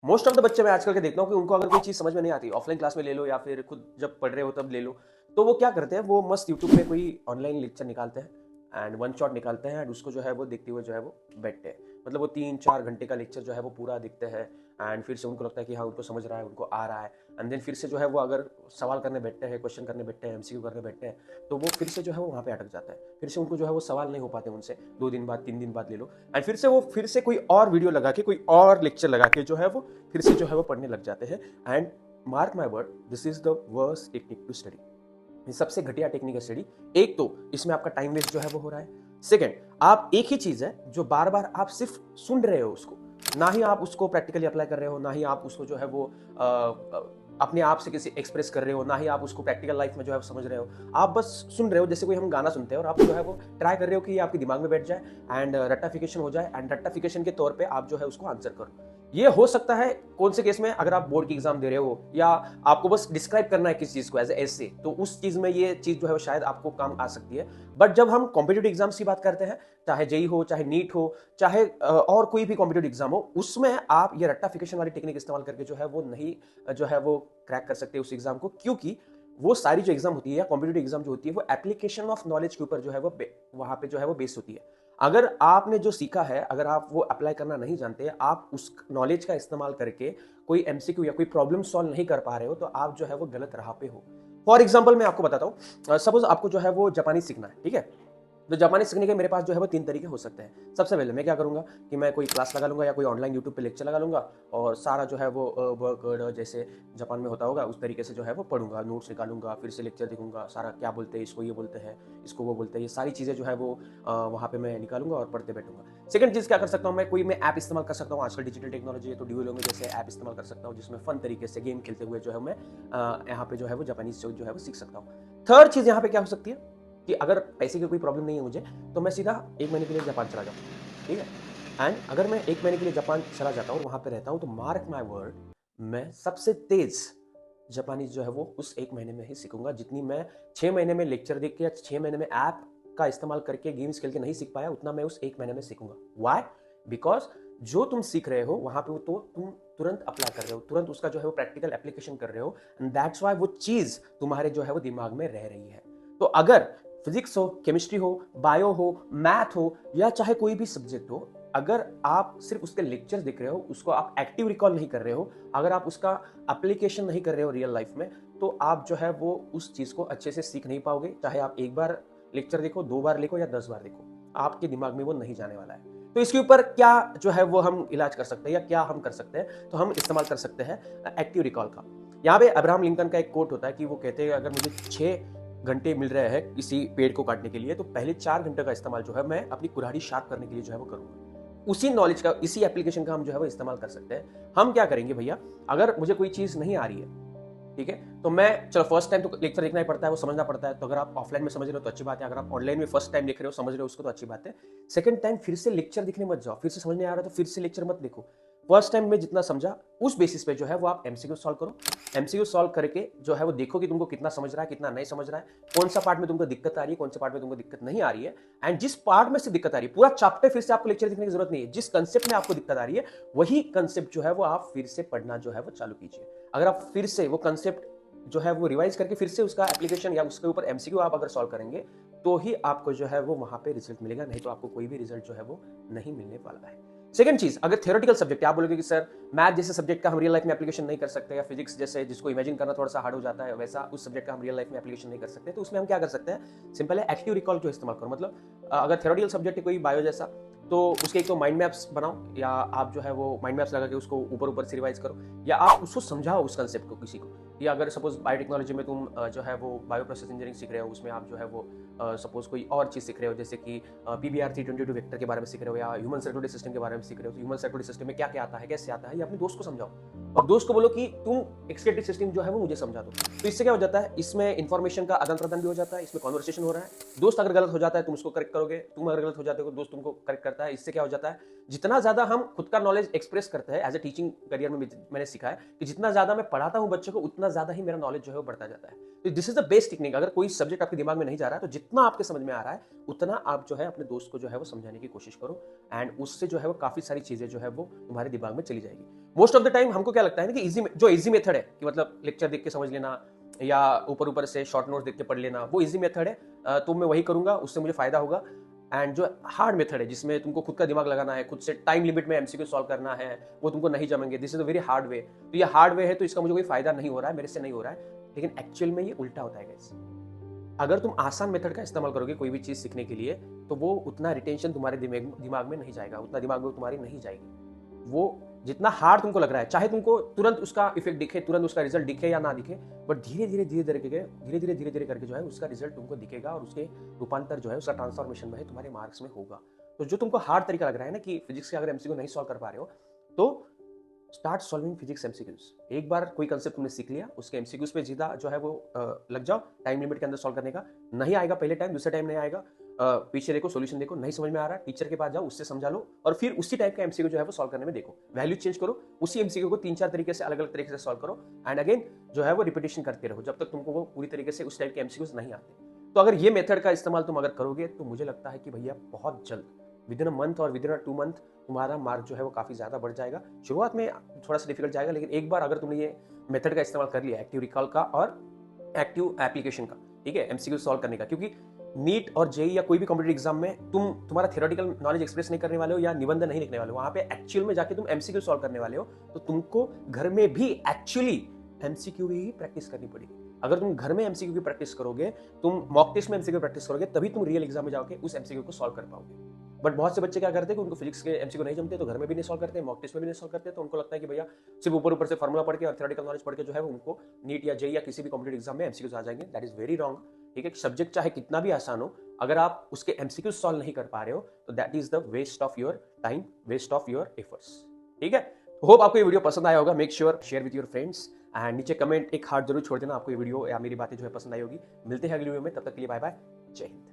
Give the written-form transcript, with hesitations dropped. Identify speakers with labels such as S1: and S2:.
S1: Most of the बच्चे मैं आजकल के देखता हूँ कि उनको अगर कोई चीज़ समझ में नहीं आती, ऑफलाइन क्लास में ले लो या फिर खुद जब पढ़ रहे हो तब ले लो, तो वो क्या करते हैं, वो मस्त यूट्यूब पे कोई ऑनलाइन लेक्चर निकालते हैं एंड वन शॉट निकालते हैं एंड उसको जो है वो देखते हुए जो है वो बैठते हैं। मतलब वो 3-4 घंटे का लेक्चर जो है वो पूरा देखते हैं एंड फिर से उनको लगता है कि हाँ उनको समझ रहा है, उनको आ रहा है, एंड देन फिर से जो है वो अगर सवाल करने बैठते हैं, क्वेश्चन करने बैठते हैं, एमसीक्यू करने बैठते हैं, तो वो फिर से जो है वो वहाँ पे अटक जाता है। फिर से उनको जो है वो सवाल नहीं हो पाते उनसे, 2 दिन बाद 3 दिन बाद ले लो, एंड फिर से कोई और वीडियो लगा के, कोई और लेक्चर लगा के जो है वो फिर से जो है वो पढ़ने लग जाते हैं। And mark my word, this is the worst technique to study. ये सबसे घटिया टेक्निक है स्टडी। एक तो इसमें आपका टाइम वेस्ट जो है वो हो रहा है। सेकेंड, आप एक ही चीज है जो बार बार आप सिर्फ सुन रहे हो उसको, ना ही आप उसको प्रैक्टिकली अप्लाई कर रहे हो, ना ही आप उसको जो है वो अपने आप से किसी एक्सप्रेस कर रहे हो, ना ही आप उसको प्रैक्टिकल लाइफ में जो है समझ रहे हो। आप बस सुन रहे हो, जैसे कोई हम गाना सुनते हैं और आप जो है वो ट्राई कर रहे हो कि ये आपके दिमाग में बैठ जाए एंड रट्टाफिकेशन हो जाए, एंड रट्टाफिकेशन के तौर पे आप जो है उसको आंसर करो। ये हो सकता है कौन से केस में, अगर आप बोर्ड की एग्जाम दे रहे हो या आपको बस डिस्क्राइब करना है किसी चीज को एज एसे, तो उस चीज में ये चीज जो है वो शायद आपको काम आ सकती है। बट जब हम कॉम्पिटेटिव एग्जाम्स की बात करते हैं, चाहे जेई हो, चाहे नीट हो, चाहे और कोई भी कॉम्पिटेटिव एग्जाम हो, उसमें आप ये रट्टाफिकेशन वाली टेक्निक इस्तेमाल करके जो है वो नहीं जो है वो क्रैक कर सकते उस एग्जाम को, क्योंकि वो सारी जो एग्जाम होती है या कॉम्पिटेटिव एग्जाम जो होती है वो एप्लीकेशन ऑफ नॉलेज के ऊपर जो है वो वहां पे जो है वो बेस होती है। अगर आपने जो सीखा है, अगर आप वो अप्लाई करना नहीं जानते, आप उस नॉलेज का इस्तेमाल करके कोई एमसीक्यू या कोई प्रॉब्लम सॉल्व नहीं कर पा रहे हो, तो आप जो है वो गलत राह पे हो। फॉर एग्जाम्पल मैं आपको बताता हूँ, सपोज आपको जो है वो जापानी सीखना है, ठीक है। तो जापानी सीखने के मेरे पास जो है वो 3 तरीके हो सकते हैं। सबसे पहले मैं क्या करूंगा कि मैं कोई क्लास लगा लूंगा या कोई ऑनलाइन यूट्यूब पे लेक्चर लगा लूंगा और सारा जो है वो वर्ड जैसे जापान में होता होगा उस तरीके से जो है वो पढ़ूंगा, नोट्स निकालूंगा, फिर से लेक्चर देखूंगा, सारा क्या बोलते हैं, इसको ये बोलते हैं, इसको वो बोलते हैं, ये सारी चीज़ें जो है वो वहाँ पे मैं निकालूंगा और पढ़ते बैठूंगा। सेकंड चीज़ क्या कर सकता हूँ, मैं ऐप इस्तेमाल कर सकता हूँ। आजकल डिजिटल टेक्नोलॉजी है तो ड्यूओलिंगो जैसे ऐप इस्तेमाल कर सकता हूँ, जिसमें फन तरीके से गेम खेलते हुए जो है मैं यहाँ पे जो है वो जापानीज जो है वो सीख सकता हूँ। थर्ड चीज़ यहाँ पे क्या हो सकती है कि अगर पैसे की कोई प्रॉब्लम नहीं है मुझे, तो मैं सीधा 1 महीने के लिए जापान चला जाऊँ, ठीक है। एंड अगर मैं 1 महीने के लिए जापान चला जाता हूँ और वहाँ पे रहता हूँ, तो मार्क माई वर्ड, मैं सबसे तेज जापानीज जो है वो उस 1 महीने में ही सीखूंगा, जितनी मैं 6 महीने में लेक्चर देख के या 6 महीने में ऐप का इस्तेमाल करके गेम्स खेल के नहीं सीख पाया, उतना मैं उस 1 महीने में सीखूंगा। वाई? बिकॉज जो तुम सीख रहे हो वहां पे तो तुम तुरंत अप्लाई कर रहे हो, तुरंत उसका जो है वो प्रैक्टिकल एप्लीकेशन कर रहे हो, एंड दैट्स वाई वो चीज तुम्हारे जो है वो दिमाग में रह रही है। तो अगर फिजिक्स हो, केमिस्ट्री हो, बायो हो, मैथ हो, या चाहे कोई भी सब्जेक्ट हो, अगर आप सिर्फ उसके लेक्चर देख रहे हो, उसको आप एक्टिव रिकॉल नहीं कर रहे हो, अगर आप उसका एप्लीकेशन नहीं कर रहे हो रियल लाइफ में, तो आप जो है वो उस चीज को अच्छे से सीख नहीं पाओगे। चाहे आप एक बार लेक्चर देखो, 2 बार देखो या 10 बार देखो, आपके दिमाग में वो नहीं जाने वाला है। तो इसके ऊपर क्या जो है वो हम इलाज कर सकते हैं या क्या हम कर सकते हैं, तो हम इस्तेमाल कर सकते हैं एक्टिव रिकॉल का। यहाँ पे अब्राहम लिंकन का एक कोट होता है कि वो कहते हैं अगर मुझे 6 घंटे मिल रहे हैं किसी पेड़ को काटने के लिए, तो पहले 4 घंटे का इस्तेमाल जो है मैं अपनी कुल्हाड़ी शार्प करने के लिए जो है वो करूंगा। उसी नॉलेज का, इसी एप्लीकेशन का हम जो है वो इस्तेमाल कर सकते हैं। हम क्या करेंगे भैया, अगर मुझे कोई चीज नहीं आ रही है, ठीक है, तो मैं चलो फर्स्ट टाइम तो लेक्चर देखना ही पड़ता है, वो समझना पड़ता है, तो अगर आप ऑफलाइन में समझ रहे हो तो अच्छी बात है, अगर आप ऑनलाइन में फर्स्ट टाइम देख रहे हो, समझ रहे हो उसको, तो अच्छी बात है। सेकंड टाइम फिर से लेक्चर देखने मत जाओ, फिर से समझ नहीं आ रहा तो फिर से लेक्चर मत देखो। फर्स्ट टाइम में जितना समझा उस बेसिस पे जो है वो आप एमसीक्यू सॉल्व करो। एमसीक्यू सॉल्व करके जो है वो देखो कि तुमको कितना समझ रहा है, कितना नहीं समझ रहा है, कौन सा पार्ट में तुमको दिक्कत आ रही है, कौन सा पार्ट में तुमको दिक्कत नहीं आ रही है। एंड जिस पार्ट में से दिक्कत आ रही है, पूरा चैप्टर फिर से आपको लेक्चर देखने की जरूरत नहीं है, जिस कंसेप्ट में आपको दिक्कत आ रही है वही कंसेप्ट जो है वो आप फिर से पढ़ना जो है वो चालू कीजिए। अगर आप फिर से वो कंसेप्ट जो है वो रिवाइज करके फिर से उसका एप्लीकेशन या उसके ऊपर एमसीक्यू आप अगर सॉल्व करेंगे, तो ही आपको जो है वो वहां पे रिजल्ट मिलेगा, नहीं तो आपको कोई भी रिजल्ट जो है वो नहीं मिलने वाला है। सेकंड चीज, अगर थ्योरेटिकल सब्जेक्ट आप बोलोगे कि सर मैथ जैसे सब्जेक्ट का हम रियल लाइफ में एप्लीकेशन नहीं कर सकते, या फिजिक्स जैसे जिसको इमेजिन करना थोड़ा सा हार्ड हो जाता है, वैसा उस सब्जेक्ट का हम रियल लाइफ में एप्लीकेशन नहीं कर सकते, तो उसमें हम क्या कर सकते हैं, सिंपल है, एक्टिव रिकॉल जो इस्तेमाल करो। मतलब अगर थ्योरेटिकल सब्जेक्ट है कोई बायो जैसा, तो उसके एक तो माइंड मैप्स बनाओ, या आप जो है वो माइंड मैप्स लगा के उसको ऊपर ऊपर से रिवाइज करो, या आप उसको समझाओ उस कंसेप्ट को किसी को। या अगर सपोज बायोटेक्नोलॉजी में तुम जो है वो बायो प्रोसेस इंजीनियरिंग सीख रहे हो, उसमें आप जो है वो सपोज कोई और चीज़ सीख रहे हो, जैसे कि PBR 322 वेक्टर के बारे में सीख रहे हो, या ह्यूमन सर्कुलेटरी सिस्टम के बारे में सीख रहे हो, तो ह्यूमन सर्कुलेटरी सिस्टम में क्या क्या आता है, कैसे आता है, ये अपने दोस्त को समझाओ, और दोस्त को बोलो कि तुम एक्सक्रीटरी सिस्टम जो है वो मुझे समझा दो। तो इससे क्या हो जाता है, इसमें इन्फॉर्मेशन का आदान प्रदान भी हो जाता है, इसमें कॉन्वर्सेशन हो रहा है। दोस्त अगर गलत हो जाता है तुम उसको करेक्ट करोगे, तुम अगर गलत हो जाते हो दोस्त तुमको करेक्ट करता है। इससे क्या हो जाता है, जितना ज्यादा हम खुद का नॉलेज एक्सप्रेस करते हैं, एज ए टीचिंग करियर में मैंने सीखा है कि जितना ज्यादा मैं पढ़ाता हूं बच्चों को, उतना ज्यादा ही मेरा नॉलेज जो है वो बढ़ता जाता है। तो this is the best technique. अगर कोई सब्जेक्ट आपके दिमाग में नहीं जा रहा है, तो जितना आपके समझ में आ रहा है उतना आप जो है अपने दोस्त को जो है वो समझाने की कोशिश करो, एंड उससे जो है वो काफी सारी चीजें जो है वो तुम्हारे दिमाग में चली जाएगी। मोस्ट ऑफ द टाइम हमको क्या लगता है ना कि इजी मेथड है कि मतलब लेक्चर देख के समझ लेना या ऊपर ऊपर से शॉर्ट नोट्स देख के पढ़ लेना, वो इजी मेथड है, तो मैं वही करूंगा, उससे मुझे फायदा होगा। एंड जो हार्ड मेथड है जिसमें तुमको खुद का दिमाग लगाना है, खुद से टाइम लिमिट में एमसीक्यू सॉल्व करना है, वो तुमको नहीं जमेंगे, this is a very hard way. तो ये हार्ड वे है, तो इसका मुझे कोई फायदा नहीं हो रहा है, मेरे से नहीं हो रहा है, लेकिन एक्चुअल में ये उल्टा होता है गाइस। अगर तुम आसान मेथड का इस्तेमाल करोगे कोई भी चीज सीखने के लिए, तो वो उतना रिटेंशन तुम्हारे दिमाग में नहीं जाएगा, उतना दिमाग में तुम्हारी नहीं जाएगी। वो जितना हार्ड तुमको लग रहा है, चाहे तुमको तुरंत उसका इफेक्ट दिखे, तुरंत उसका रिजल्ट दिखे या ना दिखे, बट धीरे धीरे करके जो है उसका रिजल्ट तुमको दिखेगा और उसके रूपांतर जो है, उसका ट्रांसफॉर्मेशन में तुम्हारे मार्क्स में होगा। तो जो तुमको हार्ड तरीका लग रहा है ना कि फिजिक्स के अगर एमसीक्यू नहीं सॉल्व कर पा रहे हो, तो स्टार्ट सॉल्विंग फिजिक्स एमसीक्यूज। एक बार कोई कंसेप्ट तुमने सीख लिया, उसके एमसीक्यूज पे सीधा जो है वो लग जाओ, टाइम लिमिट के अंदर सॉल्व करने का। नहीं आएगा पहले टाइम, दूसरे टाइम नहीं आएगा, पीछे देखो, सॉल्यूशन देखो, नहीं समझ में आ रहा है, टीचर के पास जाओ, उससे समझा लो, और फिर उसी टाइप का एमसीक्यू जो है वो सॉल्व करने में देखो। वैल्यू चेंज करो, उसी एमसीक्यू को 3-4 तरीके से अलग अलग तरीके से सॉल्व करो, एंड अगेन जो है वो रिपीटेशन करते रहो जब तक तुमको वो पूरी तरीके से उस टाइप के एमसीक्यूज नहीं आते। तो अगर ये मेथड का इस्तेमाल तुम अगर करोगे, तो मुझे लगता है कि भैया बहुत जल्द, विद इन अ मंथ और विद इन अ 2 मंथ, तुम्हारा मार्क जो है वो काफी ज्यादा बढ़ जाएगा। शुरुआत में थोड़ा सा डिफिकल्ट जाएगा, लेकिन एक बार अगर तुमने ये मेथड का इस्तेमाल कर लिया, एक्टिव रिकॉल का और एक्टिव एप्लीकेशन का, ठीक है, एमसीक्यू सॉल्व करने का, क्योंकि नीट और जेई या कोई भी कॉम्पिटिटिव एग्जाम में तुम्हारा थियोरेटिकल नॉलेज एक्सप्रेस नहीं करने वाले हो या निबंध नहीं लिखने वाले हो, वहां पे एक्चुअल में जाके तुम एमसीक्यू सॉल्व करने वाले हो, तो तुमको घर में भी एक्चुअली एमसीक्यू की प्रैक्टिस करनी पड़ेगी। अगर तुम घर में एमसीक्यू की प्रैक्टिस करोगे, तुम मॉक टेस्ट में एमसीक्यू प्रैक्टिस करोगे, तभी तुम रियल एग्जाम में जाके उस एमसीक्यू को सॉल्व कर पाओगे। बट बहुत से बच्चे क्या करते हैं कि उनको फिजिक्स के एमसीक्यू नहीं जमते, तो घर में भी नहीं सॉल्व करते, मॉक टेस्ट में भी नहीं सॉल्व करते, तो उनको लगता है कि भैया सिर्फ ऊपर ऊपर से फार्मूला पढ़ के और थियोरेटिकल नॉलेज पढ़ के जो है वो उनको नीट या जेई या किसी भी कॉम्पिटिटिव एग्जाम में एमसीक्यूज आ जाएंगे। That is very wrong. ठीक है, सब्जेक्ट चाहे कितना भी आसान हो, अगर आप उसके एमसीक्यू सॉल्व नहीं कर पा रहे हो, तो that is the waste of your time, waste of your efforts. ठीक है, होप आपको ये वीडियो पसंद आया होगा। Make sure share with your friends, and नीचे कमेंट एक हार्ट जरूर छोड़ देना आपको ये वीडियो या मेरी बातें जो है पसंद आई होगी। मिलते हैं अगली वीडियो में, तब तक के लिए बाय बाय, जय हिंद।